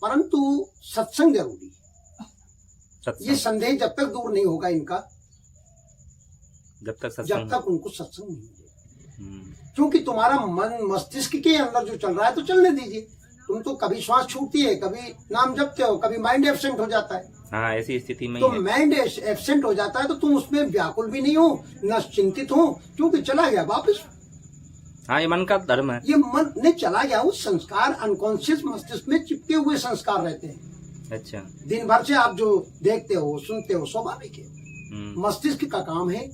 परंतु सत्संग जरूरी है। सत्संग। ये संदेह जब तक दूर नहीं होगा इनका, जब तक उनको सत्संग नहीं मिलेगा। क्योंकि तुम्हारा मन मस्तिष्क के अंदर जो चल रहा है तो चलने दीजिए। तुम तो कभी श्वास छूटती है, कभी नाम जपते हो, कभी माइंड एब्सेंट हो जाता है। हाँ, ऐसी स्थिति में तो माइंड एब्सेंट हो जाता है तो तुम उसमें व्याकुल भी नहीं हो, न चिंतित हो, क्योंकि चला गया वापस। हाँ, ये मन का धर्म है। ये मन ने चला गया, उस संस्कार अनकॉन्शियस मस्तिष्क में चिपके हुए संस्कार रहते हैं। अच्छा। दिन भर से आप जो देखते हो सुनते हो स्वाभाविक है। मस्तिष्क का काम है,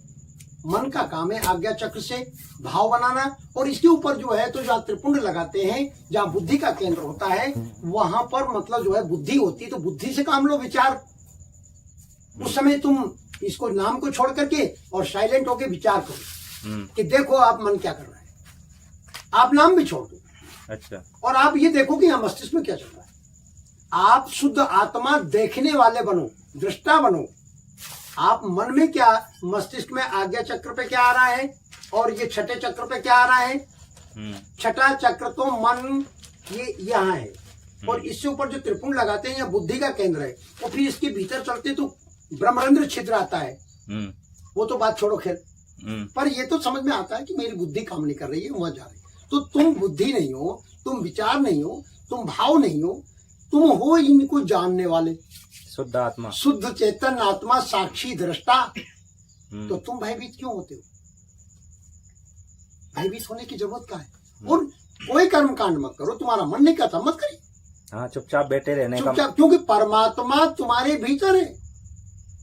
मन का काम है आज्ञा चक्र से भाव बनाना, और इसके ऊपर जो है तो जहाँ त्रिपुंड लगाते हैं, जहाँ बुद्धि का केंद्र होता है, वहां पर मतलब जो है बुद्धि होती है। तो बुद्धि से काम लो, विचार। उस समय तुम इसको नाम को छोड़ करके और साइलेंट होके विचार करो कि देखो आप मन क्या कर रहा है। आप नाम भी छोड़ दो। अच्छा। और आप ये देखो कि यहाँ मस्तिष्क में क्या चल रहा है। आप शुद्ध आत्मा देखने वाले बनो, दृष्टा बनो। आप मन में क्या, मस्तिष्क में आज्ञा चक्र पे क्या आ रहा है और ये छठे चक्र पे क्या आ रहा है। छठा चक्र तो मन ये यहाँ है, और इससे ऊपर जो त्रिपुंड लगाते हैं, यह बुद्धि का केंद्र है। और फिर इसके भीतर चलते तो ब्रह्मरंध्र छिद्र आता है। वो तो बात छोड़ो खैर, पर ये तो समझ में आता है कि मेरी बुद्धि काम नहीं कर रही है, वहां जा रही है। तो तुम बुद्धि नहीं हो, तुम विचार नहीं हो, तुम भाव नहीं हो, तुम हो इनको जानने वाले, शुद्ध आत्मा, शुद्ध चेतन आत्मा, साक्षी दृष्टा। तो तुम भयभीत क्यों होते हो? भयभीत होने की जरूरत क्या है? और कोई कर्म कांड मत करो, तुम्हारा मन नहीं कहता मत करिए। हाँ, चुपचाप बैठे रहने का। चुपचाप, क्योंकि परमात्मा तुम्हारे भीतर है।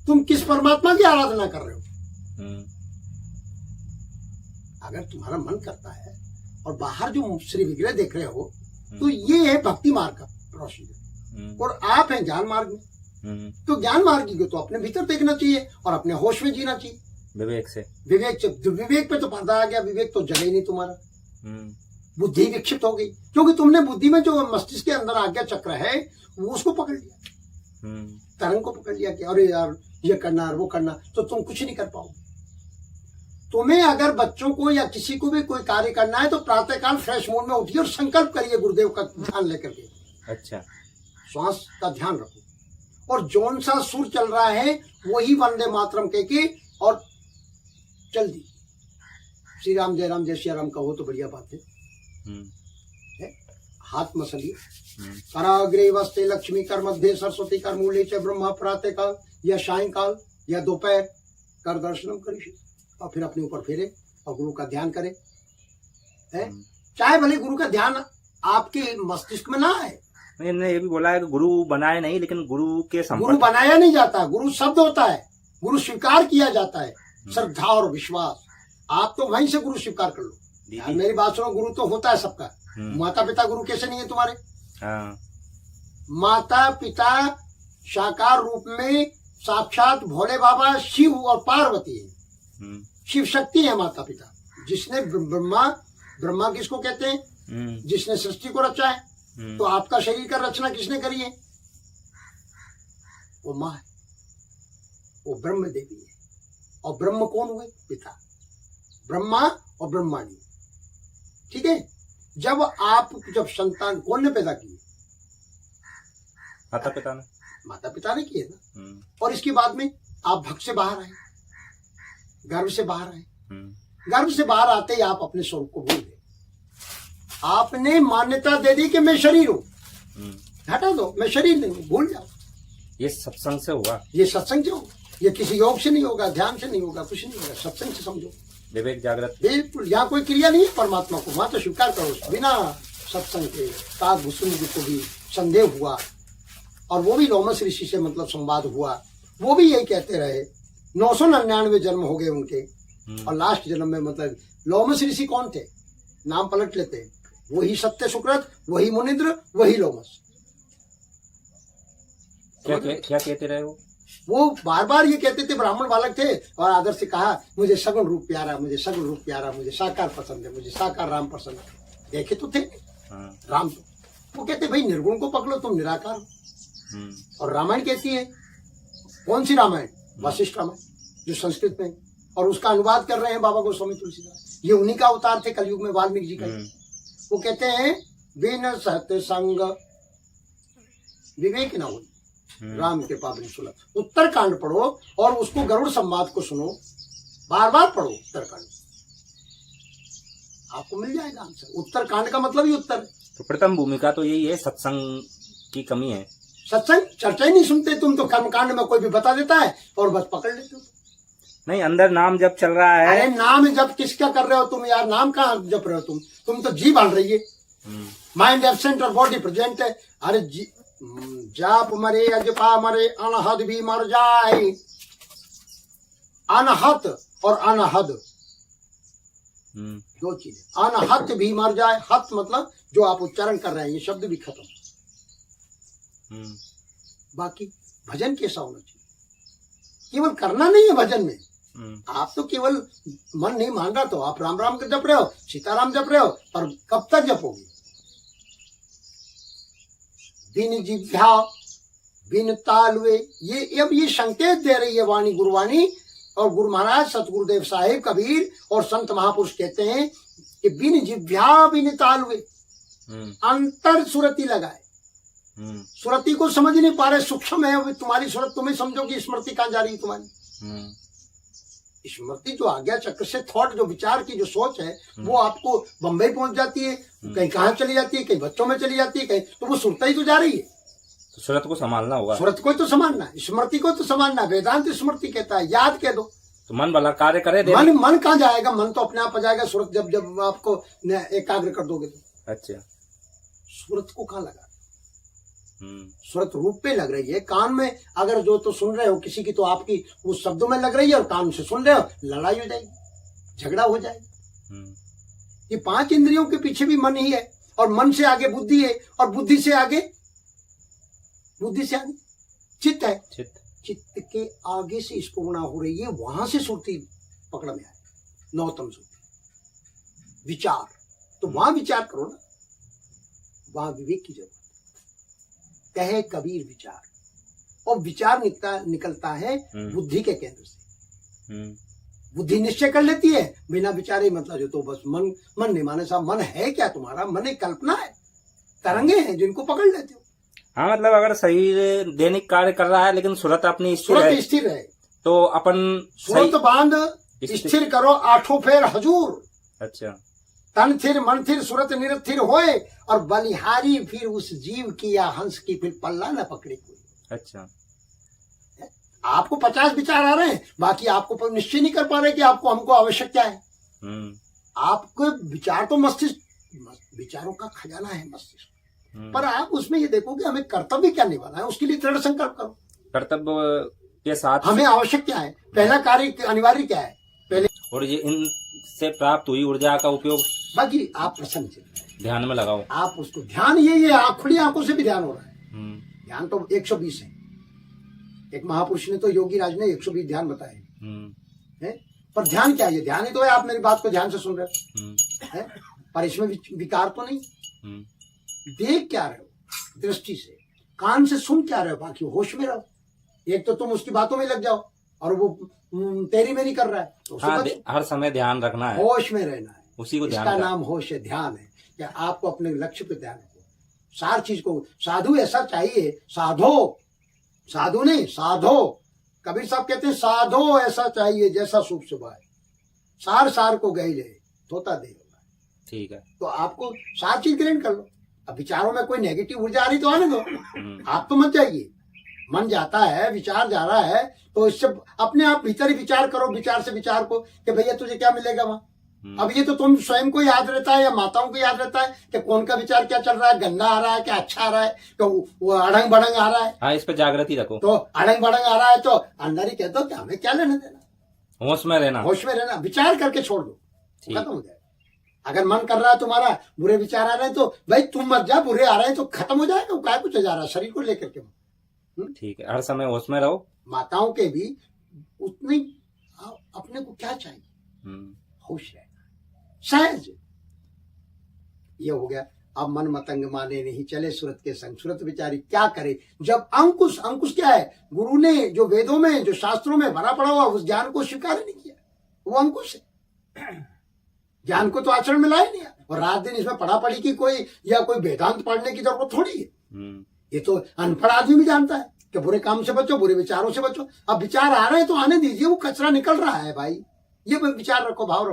तुम किस परमात्मा की आराधना कर रहे हो? अगर तुम्हारा मन करता है और बाहर जो श्री विग्रह देख रहे हो, तो ये है भक्ति मार्ग का प्रोसीजर, और आप हैं ज्ञान मार्ग में। तो ज्ञान मार्ग को तो अपने भीतर देखना चाहिए और अपने होश में जीना चाहिए, विवेक से। विवेक पे तो पर्दा आ गया, विवेक तो जगह ही नहीं तुम्हारा। बुद्धि विक्षिप्त हो गई, क्योंकि तुमने बुद्धि में जो मस्तिष्क के अंदर आज्ञा चक्र है वो उसको पकड़ लिया, तरंग को पकड़ लिया कि अरे यार ये करना और वो करना, तो तुम कुछ नहीं कर पाओगे। तुम्हें अगर बच्चों को या किसी को भी कोई कार्य करना है तो प्रातःकाल फ्रेश मूड में उठिए और संकल्प करिए गुरुदेव का ध्यान लेकर के। अच्छा। श्वास का ध्यान रखो, और जौन सा सुर चल रहा है वही वंदे मातरम कह के और चल दी। श्री राम जय राम जय श्री राम कहो तो बढ़िया बात है। हाथ मसलिए। कराग्रे वस्ते लक्ष्मी कर मध्य सरस्वती कर मूले च ब्रह्मा प्रातःकाल या सायंकाल या दोपहर कर दर्शनम करिए, और फिर अपने ऊपर फेरे और गुरु का ध्यान करें। चाहे भले गुरु का ध्यान आपके मस्तिष्क में ना आए। मैंने ये भी बोला है कि गुरु बनाए नहीं, लेकिन गुरु के संपर्क। गुरु बनाया नहीं जाता, गुरु शब्द होता है, गुरु स्वीकार किया जाता है, श्रद्धा और विश्वास। आप तो वहीं से गुरु स्वीकार कर लो। यार मेरी बात सुनो, गुरु तो होता है सबका। माता पिता गुरु कैसे नहीं है तुम्हारे? माता पिता साकार रूप में साक्षात भोले बाबा शिव और पार्वती है। शिव शक्ति है माता पिता। जिसने ब्रह्मा किसको कहते हैं? जिसने सृष्टि को रचा है। तो आपका शरीर का रचना किसने करी है? वो माँ है, वो ब्रह्म देवी है। और ब्रह्म कौन हुए? पिता, ब्रह्मा और ब्रह्माणी। ठीक है। जब संतान कौन ने पैदा की? माता पिता ने किए ना। और इसके बाद में आप भक्त से बाहर आए, गर्भ से बाहर आए। गर्भ से बाहर आते ही आप अपने स्वरूप को भूल गए। आपने मान्यता दे दी कि मैं शरीर हूं। हटा दो, मैं शरीर नहीं हूं, भूल जाओ। ये सत्संग से हुआ। ये सत्संग से होगा, ये किसी योग से नहीं होगा, ध्यान से नहीं होगा, कुछ नहीं होगा। सत्संग से समझो, विवेक जागृत। बिल्कुल, यहाँ कोई क्रिया नहीं है परमात्मा को, वहां तो स्वीकार करो। बिना सत्संग के काग भूषण जी को भी संदेह हुआ, और वो भी लोमस ऋषि से मतलब संवाद हुआ। वो भी यही कहते रहे। 999 जन्म हो गए उनके, और लास्ट जन्म में मतलब लोमस ऋषि कौन थे? नाम पलट लेते, वही सत्य सुकृत, वही मुनिंद्र, वही लोमस। क्या कहते रहे वो बार बार ये कहते थे, ब्राह्मण बालक थे, और आदर से कहा मुझे सगुण रूप प्यारा, मुझे सगुण रूप प्यारा, मुझे साकार पसंद है, मुझे साकार राम पसंद है। देखे तो थे राम तो। वो कहते भाई निर्गुण को पकड़ो, तुम निराकार हो। और रामायण कहती है, कौन सी रामायण? वशिष्ठ रामायण, जो संस्कृत में, और उसका अनुवाद कर रहे हैं बाबा गोस्वामी तुलसीदास। ये उन्हीं का अवतार थे कलयुग में, वाल्मीकि जी का। वो कहते हैं बिन सत्संग विवेक न हो, राम कृपा बिन सुलभ। उत्तर कांड पढ़ो और उसको गरुड़ संवाद को सुनो, बार बार पढ़ो उत्तर कांड, आपको मिल जाएगा आंसर। उत्तर कांड का मतलब ही उत्तर है। तो प्रथम भूमिका तो यही है, सत्संग की कमी है। सत्संग चर्चा ही नहीं सुनते तुम तो, कर्मकांड में कोई भी बता देता है और बस पकड़ लेते हो। नहीं, अंदर नाम जप चल रहा है। अरे नाम जप किसका कर रहे हो तुम यार, नाम कहाँ जप रहे हो तुम तो जी बांध रही है, माइंड एब्सेंट और बॉडी प्रेजेंट है। अरे जाप मरे अजपा मरे अनहद भी मर जाए, अनहत और अनहद दो चीजें, अनहत भी मर जाए, हत मतलब जो आप उच्चारण कर रहे हैं ये शब्द भी खत्म। बाकी भजन कैसा होना चाहिए, केवल करना नहीं है भजन में, आप तो केवल मन नहीं मान रहा तो आप राम राम का जप रहे हो, सीताराम जप रहे हो, पर कब तक जपोगे। बिन जिह्वा बिन तालवे, ये अब ये संकेत दे रही है वाणी, गुरुवाणी। और गुरु महाराज सतगुरुदेव साहिब कबीर और संत महापुरुष कहते हैं कि बिन जिह्वा बिन तालवे, अंतर सुरति लगाए। सुरति को समझ नहीं पा रहे, सूक्ष्म है तुम्हारी सुरत, तुम्हें समझोगी स्मृति कहाँ जा रही है तुम्हारी। स्मृति जो आज्ञा चक्र से थॉट, जो विचार की जो सोच है वो आपको बंबई पहुंच जाती है, कहीं कहाँ चली जाती है, कहीं बच्चों में चली जाती है, कहीं तो वो सुरता ही तो जा रही है। तो सुरत को संभालना होगा, सुरत को तो संभालना है, स्मृति को तो संभालना है। वेदांत स्मृति कहता है याद कह दो, तो मन भला कार्य करे। मन कहाँ जाएगा, मन तो अपने आप आ जाएगा सुरत, जब आपको एकाग्र कर दोगे तो। अच्छा, सुरत को कहाँ लगा, सुरत रूप पे लग रही है, कान में अगर जो तो सुन रहे हो किसी की तो आपकी उस शब्दों में लग रही है, और कान से सुन रहे हो, लड़ाई हो जाएगी, झगड़ा हो जाएगा। ये 5 इंद्रियों के पीछे भी मन ही है, और मन से आगे बुद्धि है, और बुद्धि से आगे चित्त है, चित्त के आगे से स्फुरणा हो रही है, वहां से सुरती पकड़ में आए, नौतम सुरती विचार। तो वहां विचार करो ना, वहां विवेक की जरूरत। कहे कबीर विचार, और विचार निकलता है बुद्धि के केंद्र से। बुद्धि निश्चय कर लेती है बिना विचारे, मतलब जो तो बस मन नहीं माने साहब, मन है क्या तुम्हारा, मन एक कल्पना है, तरंगे हैं जिनको पकड़ लेते हो। हाँ, मतलब अगर शरीर दैनिक कार्य कर रहा है लेकिन सुरत अपनी स्थिर है तो अपन सुरत बांध स्थिर करो, 8 फेर हजूर। अच्छा, तन थिर मन थिर सुरत निरथिर होए, और बलिहारी फिर उस जीव की या हंस की फिर पल्ला न पकड़े कोई। अच्छा, आपको 50 विचार आ रहे हैं, बाकी आपको निश्चय नहीं कर पा रहे कि आपको हमको आवश्यक क्या है। आपको विचार तो मस्तिष्क, विचारों का खजाना है मस्तिष्क, पर आप उसमें ये देखो कि हमें कर्तव्य क्या निभाना है, उसके लिए दृढ़ संकल्प करो। कर्तव्य के साथ हमें आवश्यक क्या है, पहला कार्य अनिवार्य क्या है पहले, और ये इनसे प्राप्त हुई ऊर्जा का उपयोग बाकी आप प्रसन्न से ध्यान में लगाओ। आप उसको ध्यान, ये खुली आंखों से भी ध्यान हो रहा है। ध्यान तो 120 है, एक महापुरुष ने तो योगी राज ने 120 ध्यान बताए है, पर ध्यान क्या है, ध्यान ही तो है। आप मेरी बात को ध्यान से सुन रहे हो, पर इसमें विकार तो नहीं। देख क्या रहे हो दृष्टि से, कान से सुन क्या रहे हो, बाकी होश में रहो। एक तो तुम उसकी बातों में लग जाओ और वो तेरी में नहीं कर रहा है, तो हर समय ध्यान रखना है, होश में रहना है, उसी को ध्यान। इसका नाम होश है, ध्यान है। क्या आपको अपने लक्ष्य पे ध्यान रखो, सार चीज को। साधु ऐसा चाहिए, साधो नहीं साधो। कबीर साहब कहते हैं साधो ऐसा चाहिए जैसा सूप सुभाए, सार को गई ले तोता दे। ठीक है, तो आपको सार चीज ग्रहण कर लो। अब विचारों में कोई नेगेटिव ऊर्जा आ रही तो आने दो, आप तो मत जाइए। मन जाता है, विचार जा रहा है, तो इससे अपने आप भीतर ही विचार करो, विचार से विचार को कि भैया तुझे क्या मिलेगा वहां। अब ये तो तुम स्वयं को याद रहता है या माताओं को याद रहता है कि कौन का विचार क्या चल रहा है, गंदा आ रहा है क्या अच्छा आ रहा है, तो वो अड़ंग बड़ंग आ रहा है। हाँ, इस पे जागृति रखो। तो अड़ंग बड़ंग आ रहा है तो अंदर ही कहते हो कि हमें क्या लेना देना, होश में रहना, विचार करके छोड़ दो, खत्म हो जाए। अगर मन कर रहा है तुम्हारा बुरे विचार आ रहे हैं तो भाई तुम मत जा, बुरे आ रहे हैं तो खत्म हो जाएगा, क्या कुछ जा रहा है शरीर को लेकर के। ठीक है, हर समय होश में रहो। माताओं के भी उतनी अपने को क्या चाहिए, होश रहना, सहज। ये हो गया। अब मन मतंग माने नहीं चले सुरत के संग, सुरत बिचारी क्या करे जब अंकुश क्या है, गुरु ने जो वेदों में जो शास्त्रों में भरा पड़ा हुआ उस ज्ञान को स्वीकार नहीं किया, वो अंकुश है। ज्ञान को तो आचरण में लाए नहीं, और रात दिन इसमें पढ़ा पढ़ी की कोई या कोई वेदांत पढ़ने की जरूरत थोड़ी है। ये तो अनपढ़ आदमी भी जानता है कि बुरे काम से बचो, बुरे विचारों से बचो। अब विचार आ रहे हैं तो आने दीजिए, वो कचरा निकल रहा है भाई। ये विचार रखो, भाव रखो।